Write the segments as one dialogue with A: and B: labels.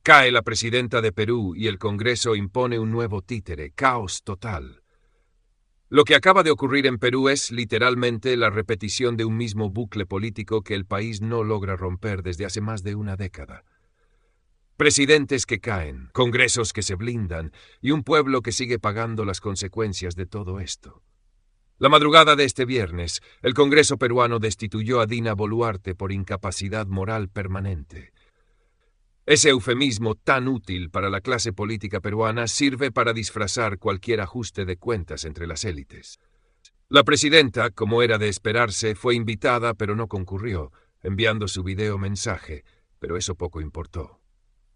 A: Cae la presidenta de Perú y el Congreso impone un nuevo títere, caos total. Lo que acaba de ocurrir en Perú es, literalmente, la repetición de un mismo bucle político que el país no logra romper desde hace más de una década. Presidentes que caen, congresos que se blindan y un pueblo que sigue pagando las consecuencias de todo esto. La madrugada de este viernes, el Congreso peruano destituyó a Dina Boluarte por incapacidad moral permanente. Ese eufemismo tan útil para la clase política peruana sirve para disfrazar cualquier ajuste de cuentas entre las élites. La presidenta, como era de esperarse, fue invitada pero no concurrió, enviando su video mensaje, pero eso poco importó.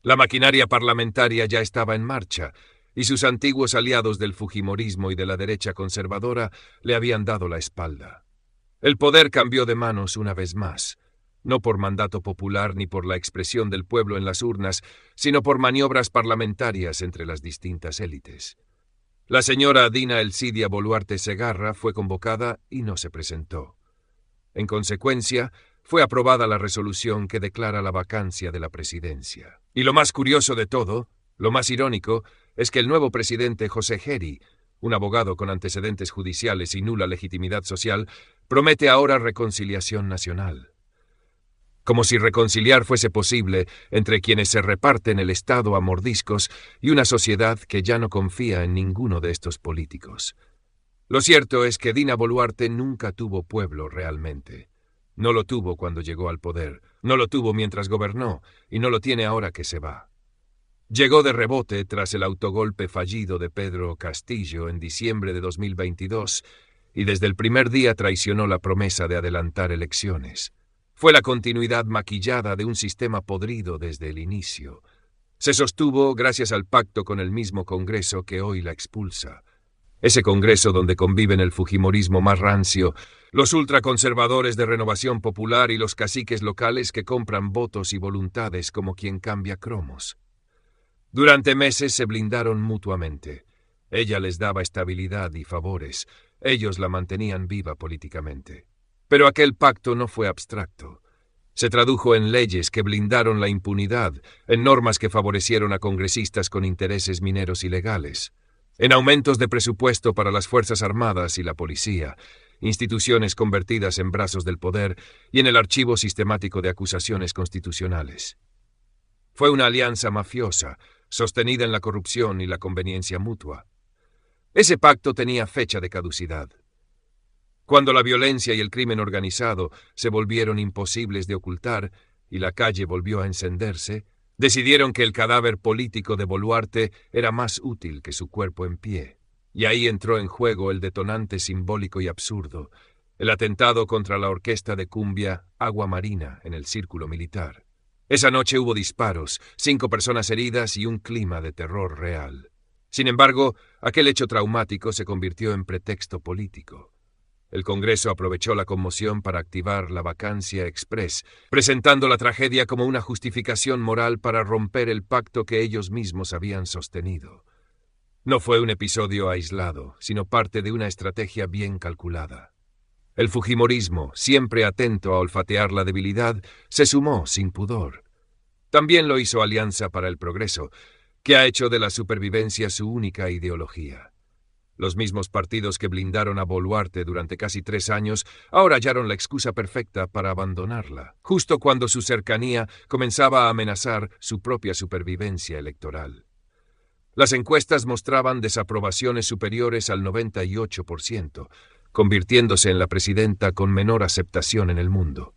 A: La maquinaria parlamentaria ya estaba en marcha, y sus antiguos aliados del fujimorismo y de la derecha conservadora le habían dado la espalda. El poder cambió de manos una vez más, no por mandato popular ni por la expresión del pueblo en las urnas, sino por maniobras parlamentarias entre las distintas élites. La señora Dina Elcidia Boluarte Segarra fue convocada y no se presentó. En consecuencia, fue aprobada la resolución que declara la vacancia de la presidencia. Y lo más curioso de todo, lo más irónico, es que el nuevo presidente José Geri, un abogado con antecedentes judiciales y nula legitimidad social, promete ahora reconciliación nacional. Como si reconciliar fuese posible entre quienes se reparten el Estado a mordiscos y una sociedad que ya no confía en ninguno de estos políticos. Lo cierto es que Dina Boluarte nunca tuvo pueblo realmente. No lo tuvo cuando llegó al poder, no lo tuvo mientras gobernó, y no lo tiene ahora que se va. Llegó de rebote tras el autogolpe fallido de Pedro Castillo en diciembre de 2022, y desde el primer día traicionó la promesa de adelantar elecciones. Fue la continuidad maquillada de un sistema podrido desde el inicio. Se sostuvo gracias al pacto con el mismo Congreso que hoy la expulsa. Ese Congreso donde conviven el fujimorismo más rancio, los ultraconservadores de Renovación Popular y los caciques locales que compran votos y voluntades como quien cambia cromos. Durante meses se blindaron mutuamente. Ella les daba estabilidad y favores. Ellos la mantenían viva políticamente. Pero aquel pacto no fue abstracto. Se tradujo en leyes que blindaron la impunidad, en normas que favorecieron a congresistas con intereses mineros ilegales, en aumentos de presupuesto para las Fuerzas Armadas y la policía, instituciones convertidas en brazos del poder y en el archivo sistemático de acusaciones constitucionales. Fue una alianza mafiosa, sostenida en la corrupción y la conveniencia mutua. Ese pacto tenía fecha de caducidad. Cuando la violencia y el crimen organizado se volvieron imposibles de ocultar y la calle volvió a encenderse, decidieron que el cadáver político de Boluarte era más útil que su cuerpo en pie. Y ahí entró en juego el detonante simbólico y absurdo, el atentado contra la orquesta de cumbia Agua Marina en el Círculo Militar. Esa noche hubo disparos, 5 personas heridas y un clima de terror real. Sin embargo, aquel hecho traumático se convirtió en pretexto político. El Congreso aprovechó la conmoción para activar la vacancia express, presentando la tragedia como una justificación moral para romper el pacto que ellos mismos habían sostenido. No fue un episodio aislado, sino parte de una estrategia bien calculada. El fujimorismo, siempre atento a olfatear la debilidad, se sumó sin pudor. También lo hizo Alianza para el Progreso, que ha hecho de la supervivencia su única ideología. Los mismos partidos que blindaron a Boluarte durante casi 3 años ahora hallaron la excusa perfecta para abandonarla, justo cuando su cercanía comenzaba a amenazar su propia supervivencia electoral. Las encuestas mostraban desaprobaciones superiores al 98%, convirtiéndose en la presidenta con menor aceptación en el mundo.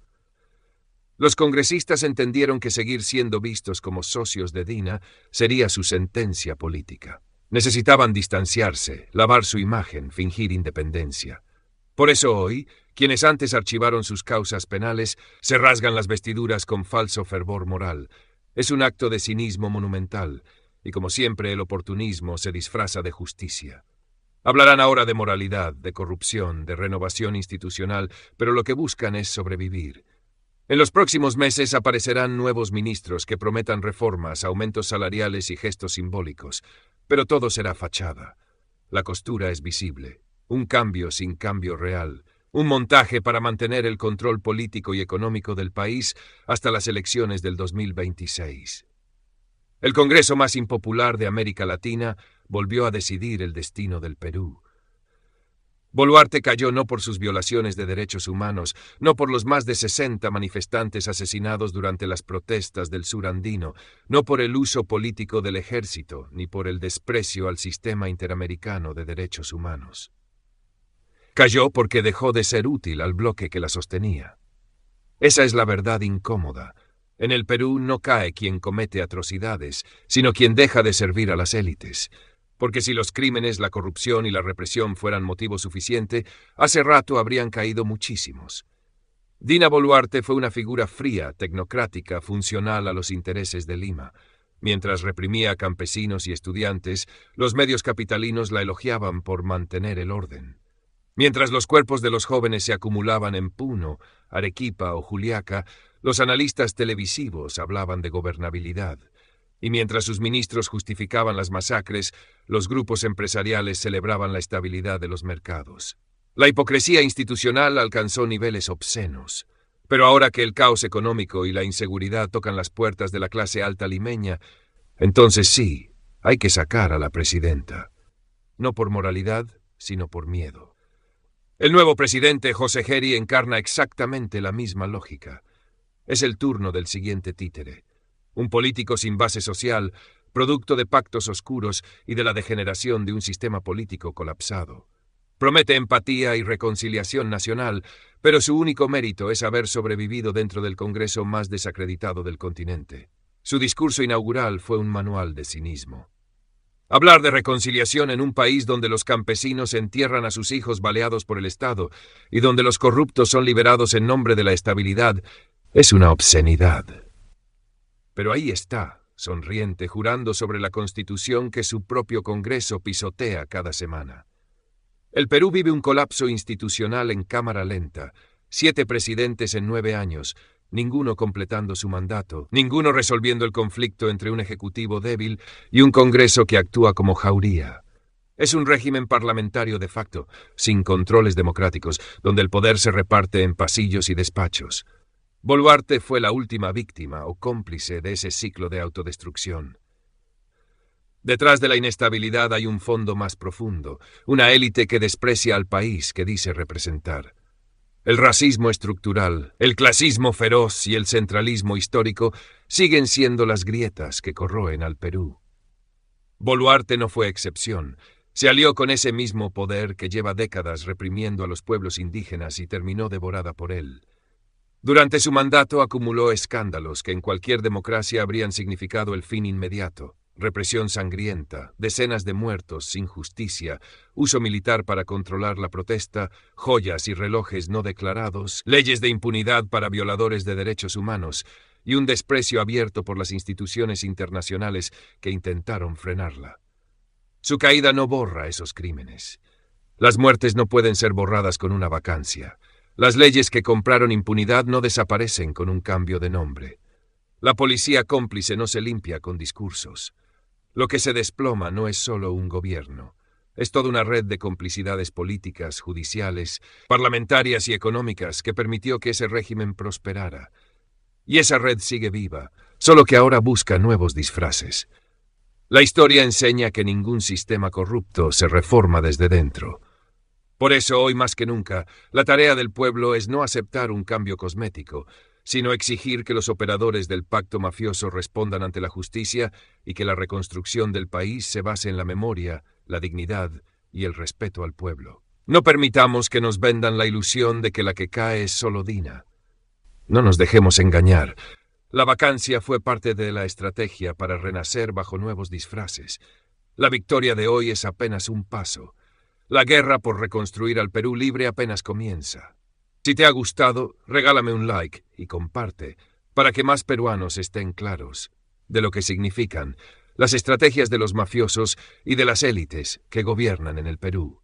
A: Los congresistas entendieron que seguir siendo vistos como socios de Dina sería su sentencia política. Necesitaban distanciarse, lavar su imagen, fingir independencia. Por eso hoy, quienes antes archivaron sus causas penales, se rasgan las vestiduras con falso fervor moral. Es un acto de cinismo monumental, y como siempre el oportunismo se disfraza de justicia. Hablarán ahora de moralidad, de corrupción, de renovación institucional, pero lo que buscan es sobrevivir. En los próximos meses aparecerán nuevos ministros que prometan reformas, aumentos salariales y gestos simbólicos, pero todo será fachada. La costura es visible, un cambio sin cambio real, un montaje para mantener el control político y económico del país hasta las elecciones del 2026. El Congreso más impopular de América Latina volvió a decidir el destino del Perú. Boluarte cayó no por sus violaciones de derechos humanos, no por los más de 60 manifestantes asesinados durante las protestas del sur andino, no por el uso político del ejército, ni por el desprecio al sistema interamericano de derechos humanos. Cayó porque dejó de ser útil al bloque que la sostenía. Esa es la verdad incómoda. En el Perú no cae quien comete atrocidades, sino quien deja de servir a las élites. Porque si los crímenes, la corrupción y la represión fueran motivo suficiente, hace rato habrían caído muchísimos. Dina Boluarte fue una figura fría, tecnocrática, funcional a los intereses de Lima. Mientras reprimía a campesinos y estudiantes, los medios capitalinos la elogiaban por mantener el orden. Mientras los cuerpos de los jóvenes se acumulaban en Puno, Arequipa o Juliaca, los analistas televisivos hablaban de gobernabilidad. Y mientras sus ministros justificaban las masacres, los grupos empresariales celebraban la estabilidad de los mercados. La hipocresía institucional alcanzó niveles obscenos. Pero ahora que el caos económico y la inseguridad tocan las puertas de la clase alta limeña, entonces sí, hay que sacar a la presidenta. No por moralidad, sino por miedo. El nuevo presidente, José Geri, encarna exactamente la misma lógica. Es el turno del siguiente títere. Un político sin base social, producto de pactos oscuros y de la degeneración de un sistema político colapsado. Promete empatía y reconciliación nacional, pero su único mérito es haber sobrevivido dentro del Congreso más desacreditado del continente. Su discurso inaugural fue un manual de cinismo. Hablar de reconciliación en un país donde los campesinos entierran a sus hijos baleados por el Estado y donde los corruptos son liberados en nombre de la estabilidad es una obscenidad. Pero ahí está, sonriente, jurando sobre la Constitución que su propio Congreso pisotea cada semana. El Perú vive un colapso institucional en cámara lenta, 7 presidentes en 9 años, ninguno completando su mandato, ninguno resolviendo el conflicto entre un ejecutivo débil y un Congreso que actúa como jauría. Es un régimen parlamentario de facto, sin controles democráticos, donde el poder se reparte en pasillos y despachos. Boluarte fue la última víctima o cómplice de ese ciclo de autodestrucción. Detrás de la inestabilidad hay un fondo más profundo, una élite que desprecia al país que dice representar. El racismo estructural, el clasismo feroz y el centralismo histórico siguen siendo las grietas que corroen al Perú. Boluarte no fue excepción. Se alió con ese mismo poder que lleva décadas reprimiendo a los pueblos indígenas y terminó devorada por él. Durante su mandato acumuló escándalos que en cualquier democracia habrían significado el fin inmediato. Represión sangrienta, decenas de muertos sin justicia, uso militar para controlar la protesta, joyas y relojes no declarados, leyes de impunidad para violadores de derechos humanos y un desprecio abierto por las instituciones internacionales que intentaron frenarla. Su caída no borra esos crímenes. Las muertes no pueden ser borradas con una vacancia. Las leyes que compraron impunidad no desaparecen con un cambio de nombre. La policía cómplice no se limpia con discursos. Lo que se desploma no es solo un gobierno. Es toda una red de complicidades políticas, judiciales, parlamentarias y económicas que permitió que ese régimen prosperara. Y esa red sigue viva, solo que ahora busca nuevos disfraces. La historia enseña que ningún sistema corrupto se reforma desde dentro. Por eso, hoy más que nunca, la tarea del pueblo es no aceptar un cambio cosmético, sino exigir que los operadores del pacto mafioso respondan ante la justicia y que la reconstrucción del país se base en la memoria, la dignidad y el respeto al pueblo. No permitamos que nos vendan la ilusión de que la que cae es solo Dina. No nos dejemos engañar. La vacancia fue parte de la estrategia para renacer bajo nuevos disfraces. La victoria de hoy es apenas un paso. La guerra por reconstruir al Perú libre apenas comienza. Si te ha gustado, regálame un like y comparte, para que más peruanos estén claros de lo que significan las estrategias de los mafiosos y de las élites que gobiernan en el Perú.